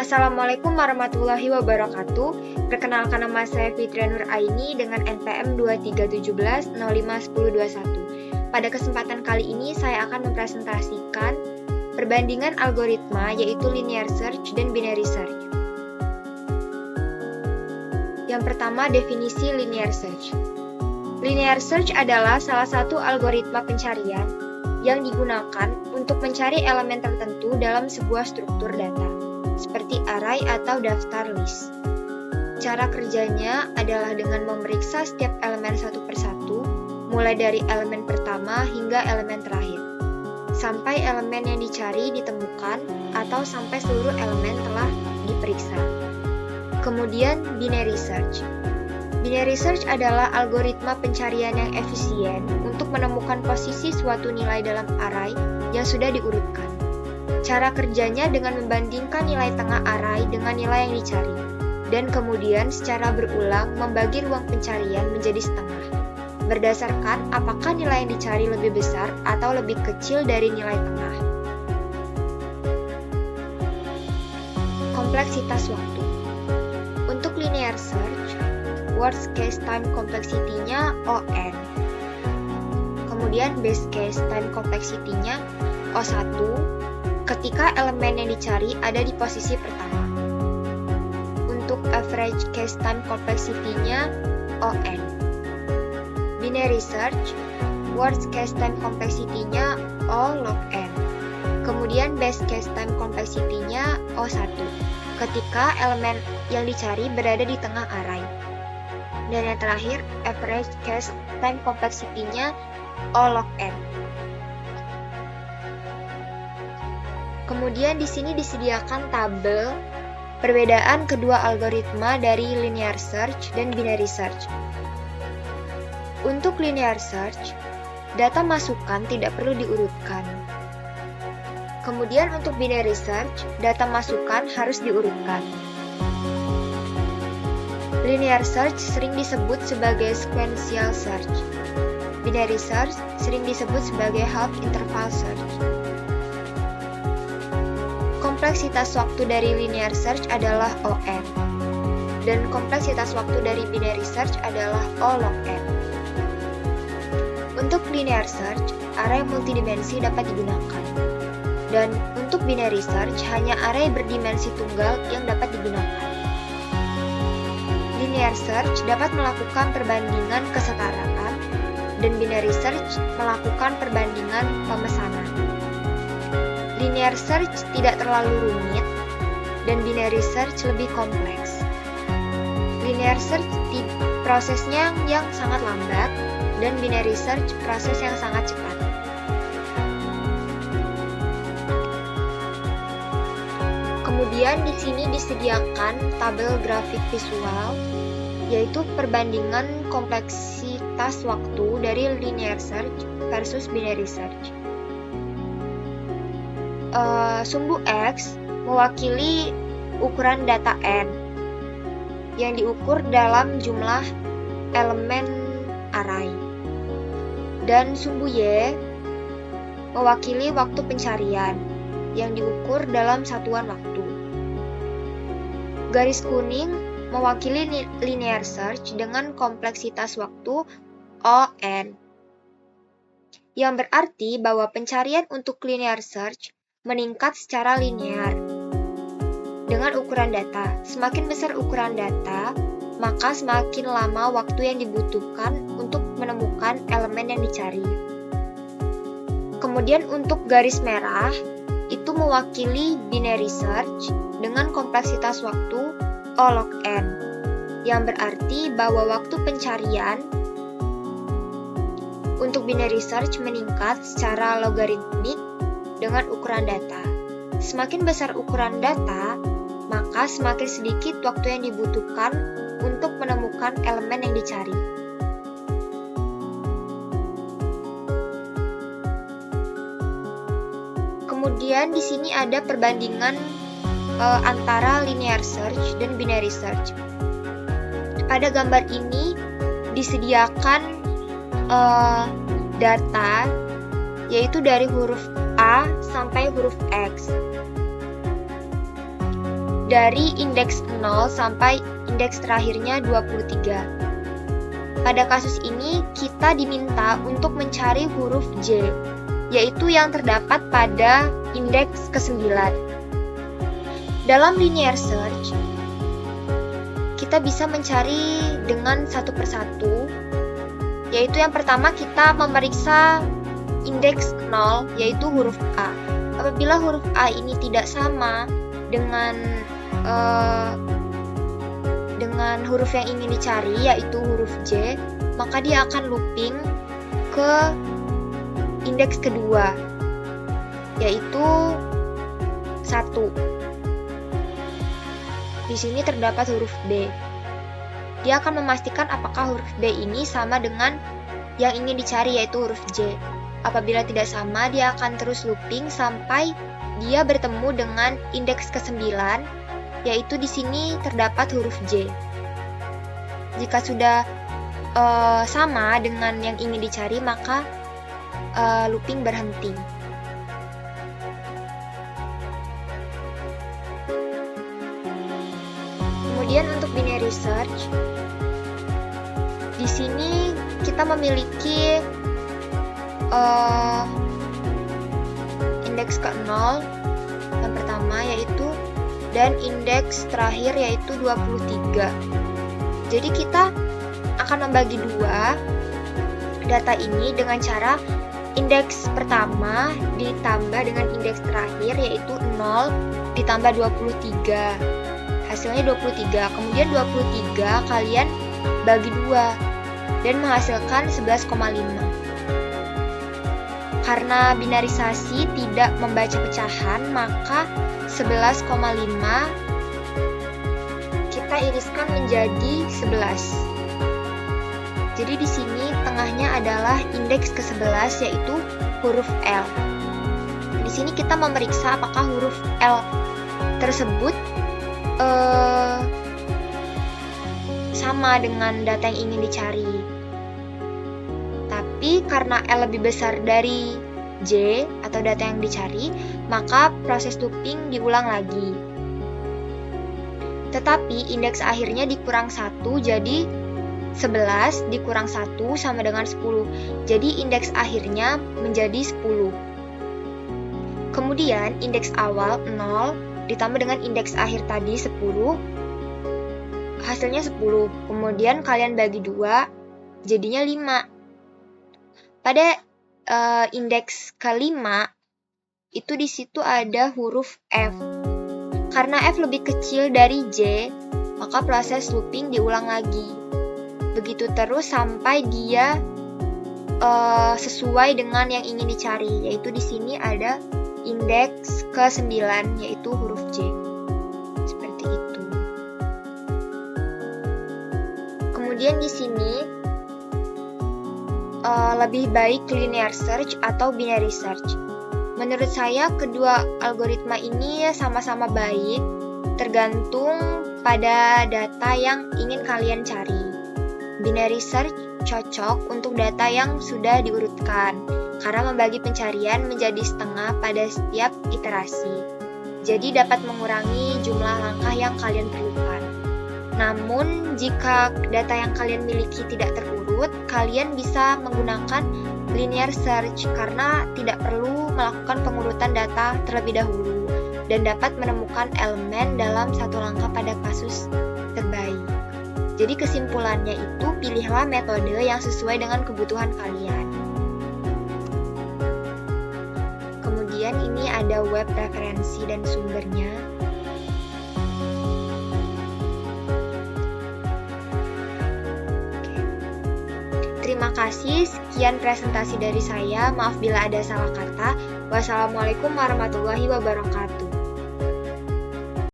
Assalamualaikum warahmatullahi wabarakatuh. Perkenalkan, nama saya Fitria Nur Aini dengan NPM 2317051021. Pada kesempatan kali ini saya akan mempresentasikan perbandingan algoritma, yaitu linear search dan binary search. Yang pertama, definisi linear search. Linear search adalah salah satu algoritma pencarian yang digunakan untuk mencari elemen tertentu dalam sebuah struktur data, seperti array atau daftar list. Cara kerjanya adalah dengan memeriksa setiap elemen satu persatu, mulai dari elemen pertama hingga elemen terakhir, sampai elemen yang dicari ditemukan atau sampai seluruh elemen telah diperiksa. Kemudian, binary search. Binary search adalah algoritma pencarian yang efisien untuk menemukan posisi suatu nilai dalam array yang sudah diurutkan. Cara kerjanya dengan membandingkan nilai tengah array dengan nilai yang dicari, dan kemudian secara berulang membagi ruang pencarian menjadi setengah, berdasarkan apakah nilai yang dicari lebih besar atau lebih kecil dari nilai tengah. Kompleksitas waktu. Untuk linear search, worst case time complexity-nya O(n). Kemudian best case time complexity-nya O1 ketika elemen yang dicari ada di posisi pertama. Untuk average case time complexity-nya O(n). Binary search, worst case time complexity-nya O log n. Kemudian best case time complexity-nya O1 ketika elemen yang dicari berada di tengah array. Dan yang terakhir, average case time complexity-nya O log n. Kemudian di sini disediakan tabel perbedaan kedua algoritma dari linear search dan binary search. Untuk linear search, data masukan tidak perlu diurutkan. Kemudian untuk binary search, data masukan harus diurutkan. Linear search sering disebut sebagai sequential search. Binary search sering disebut sebagai half interval search. Kompleksitas waktu dari linear search adalah O(n), dan kompleksitas waktu dari binary search adalah O log n. Untuk linear search, array multidimensi dapat digunakan. Dan untuk binary search, hanya array berdimensi tunggal yang dapat digunakan. Linear search dapat melakukan perbandingan kesetaraan, dan binary search melakukan perbandingan pemesanan. Linear search tidak terlalu rumit, dan binary search lebih kompleks. Linear search prosesnya yang sangat lambat, dan binary search proses yang sangat cepat. Kemudian di sini disediakan tabel grafik visual, yaitu perbandingan kompleksitas waktu dari linear search versus binary search. Sumbu X mewakili ukuran data N yang diukur dalam jumlah elemen array, dan sumbu Y mewakili waktu pencarian yang diukur dalam satuan waktu. Garis kuning mewakili linear search dengan kompleksitas waktu O(n), yang berarti bahwa pencarian untuk linear search meningkat secara linear dengan ukuran data. Semakin besar ukuran data, maka semakin lama waktu yang dibutuhkan untuk menemukan elemen yang dicari. Kemudian untuk garis merah, itu mewakili binary search dengan kompleksitas waktu O log n, yang berarti bahwa waktu pencarian untuk binary search meningkat secara logaritmik dengan ukuran data. Semakin besar ukuran data, maka semakin sedikit waktu yang dibutuhkan untuk menemukan elemen yang dicari. Kemudian di sini ada perbandingan antara linear search dan binary search. Pada gambar ini disediakan data, yaitu dari huruf A sampai huruf X. dari indeks 0 sampai indeks terakhirnya 23. Pada kasus ini, kita diminta untuk mencari huruf J, yaitu yang terdapat pada indeks ke-9. Dalam linear search, kita bisa mencari dengan satu persatu, yaitu yang pertama kita memeriksa indeks 0, yaitu huruf A. Apabila huruf A ini tidak sama dengan huruf yang ingin dicari, yaitu huruf J, maka dia akan looping ke indeks kedua, yaitu 1. Di sini terdapat huruf B. Dia akan memastikan apakah huruf B ini sama dengan yang ingin dicari, yaitu huruf J. Apabila tidak sama, dia akan terus looping sampai dia bertemu dengan indeks ke-9, yaitu di sini terdapat huruf J. Jika sudah sama dengan yang ingin dicari, maka looping berhenti. Kemudian untuk binary search, di sini kita memiliki indeks ke-0 yang pertama yaitu, dan indeks terakhir yaitu 23. Jadi kita akan membagi dua data ini dengan cara indeks pertama ditambah dengan indeks terakhir yaitu 0 ditambah 23. Hasilnya 23. Kemudian 23 kalian bagi 2 dan menghasilkan 11,5. Karena binarisasi tidak membaca pecahan, maka 11,5 kita iriskan menjadi 11. Jadi di sini tengahnya adalah indeks ke-11 yaitu huruf L. Di sini kita memeriksa apakah huruf L tersebut sama dengan data yang ingin dicari. Tapi karena L lebih besar dari J atau data yang dicari, maka proses looping diulang lagi. Tetapi indeks akhirnya dikurang 1, jadi 11 dikurang 1 sama dengan 10. Jadi indeks akhirnya menjadi 10. Kemudian indeks awal 0 ditambah dengan indeks akhir tadi 10, hasilnya 10. Kemudian kalian bagi 2, jadinya 5. Pada indeks ke-5 itu di situ ada huruf F. Karena F lebih kecil dari J, maka proses looping diulang lagi. Begitu terus sampai dia sesuai dengan yang ingin dicari, yaitu di sini ada indeks ke-9 yaitu huruf J. Seperti itu. Kemudian di sini lebih baik linear search atau binary search. Menurut saya kedua algoritma ini sama-sama baik, tergantung pada data yang ingin kalian cari. Binary search cocok untuk data yang sudah diurutkan, karena membagi pencarian menjadi setengah pada setiap iterasi. Jadi dapat mengurangi jumlah langkah yang kalian perlukan. Namun, jika data yang kalian miliki tidak terurut, kalian bisa menggunakan linear search karena tidak perlu melakukan pengurutan data terlebih dahulu dan dapat menemukan elemen dalam satu langkah pada kasus terbaik. Jadi kesimpulannya itu, pilihlah metode yang sesuai dengan kebutuhan kalian. Kemudian ini ada web referensi dan sumbernya. Terima kasih, sekian presentasi dari saya. Maaf bila ada salah kata. Wassalamualaikum warahmatullahi wabarakatuh.